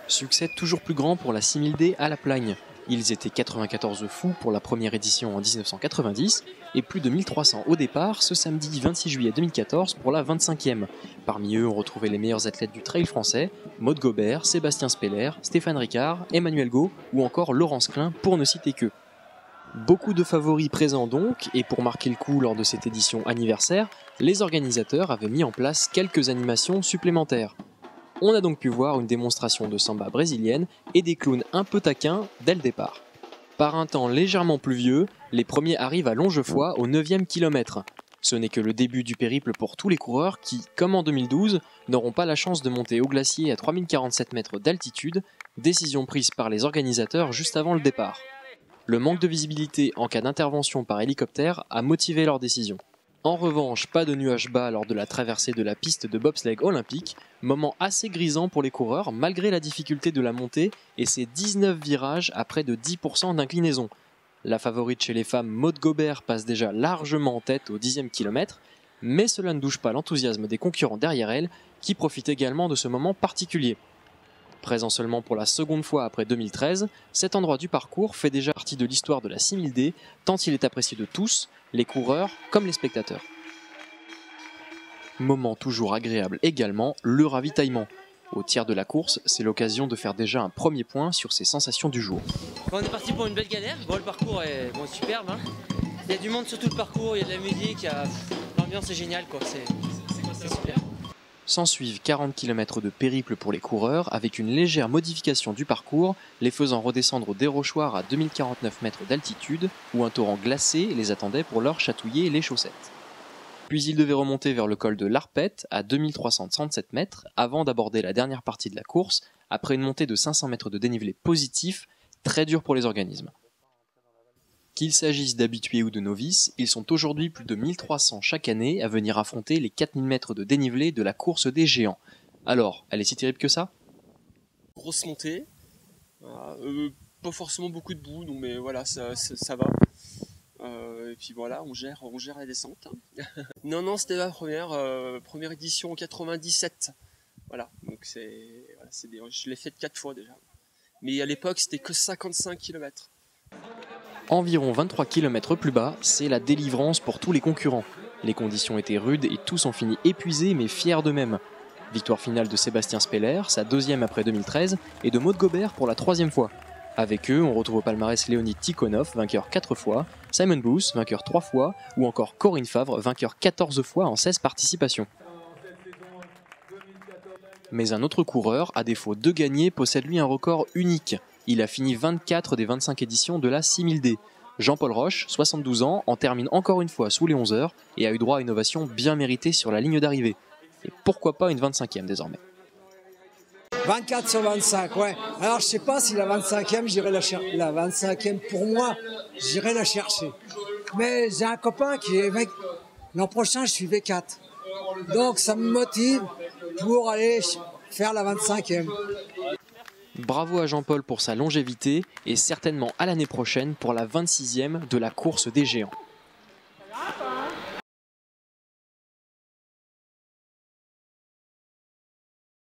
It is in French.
Succès toujours plus grand pour la 6000D à La Plagne. Ils étaient 94 fous pour la première édition en 1990 et plus de 1300 au départ ce samedi 26 juillet 2014 pour la 25e. Parmi eux, on retrouvait les meilleurs athlètes du trail français, Maud Gobert, Sébastien Speller, Stéphane Ricard, Emmanuel Gau ou encore Laurence Klein pour ne citer qu'eux. Beaucoup de favoris présents donc, et pour marquer le coup lors de cette édition anniversaire, les organisateurs avaient mis en place quelques animations supplémentaires. On a donc pu voir une démonstration de samba brésilienne et des clowns un peu taquins dès le départ. Par un temps légèrement pluvieux, les premiers arrivent à Longefoy au 9e kilomètre. Ce n'est que le début du périple pour tous les coureurs qui, comme en 2012, n'auront pas la chance de monter au glacier à 3047 mètres d'altitude, décision prise par les organisateurs juste avant le départ. Le manque de visibilité en cas d'intervention par hélicoptère a motivé leur décision. En revanche, pas de nuages bas lors de la traversée de la piste de bobsleigh olympique, moment assez grisant pour les coureurs malgré la difficulté de la montée et ses 19 virages à près de 10% d'inclinaison. La favorite chez les femmes, Maud Gobert, passe déjà largement en tête au 10e kilomètre, mais cela ne douche pas l'enthousiasme des concurrents derrière elle qui profitent également de ce moment particulier. Présent seulement pour la seconde fois après 2013, cet endroit du parcours fait déjà partie de l'histoire de la 6000D, tant il est apprécié de tous, les coureurs comme les spectateurs. Moment toujours agréable également, le ravitaillement. Au tiers de la course, c'est l'occasion de faire déjà un premier point sur ses sensations du jour. On est parti pour une belle galère, le parcours est superbe. Il y a du monde sur tout le parcours, il y a de la musique, l'ambiance est géniale, c'est super. S'ensuivent 40 km de périple pour les coureurs avec une légère modification du parcours, les faisant redescendre au dérochoir à 2049 mètres d'altitude où un torrent glacé les attendait pour leur chatouiller les chaussettes. Puis ils devaient remonter vers le col de l'Arpette à 2337 mètres avant d'aborder la dernière partie de la course après une montée de 500 mètres de dénivelé positif, très dur pour les organismes. Qu'il s'agisse d'habitués ou de novices, ils sont aujourd'hui plus de 1300 chaque année à venir affronter les 4000 mètres de dénivelé de la course des géants. Alors, elle est si terrible que ça ? Grosse montée, pas forcément beaucoup de boue, donc mais voilà, ça va. Et puis voilà, on gère la descente. non, c'était la première édition en 97. Voilà, donc je l'ai faite 4 fois déjà. Mais à l'époque, c'était que 55 km. Environ 23 km plus bas, c'est la délivrance pour tous les concurrents. Les conditions étaient rudes et tous ont fini épuisés mais fiers d'eux-mêmes. Victoire finale de Sébastien Speller, sa 2e après 2013, et de Maud Gobert pour la 3e fois. Avec eux, on retrouve au palmarès Léonid Tikhonov, vainqueur 4 fois, Simon Booth, vainqueur 3 fois, ou encore Corinne Favre, vainqueur 14 fois en 16 participations. Mais un autre coureur, à défaut de gagner, possède lui un record unique. Il a fini 24 des 25 éditions de la 6000D. Jean-Paul Roche, 72 ans, en termine encore une fois sous les 11 heures et a eu droit à une ovation bien méritée sur la ligne d'arrivée. Et pourquoi pas une 25e désormais. 24 sur 25, ouais. Alors je sais pas si la 25e, j'irai la chercher. La 25e pour moi, j'irai la chercher. Mais j'ai un copain qui est l'an prochain, je suis V4. Donc ça me motive pour aller faire la 25e. Bravo à Jean-Paul pour sa longévité et certainement à l'année prochaine pour la 26e de la course des géants.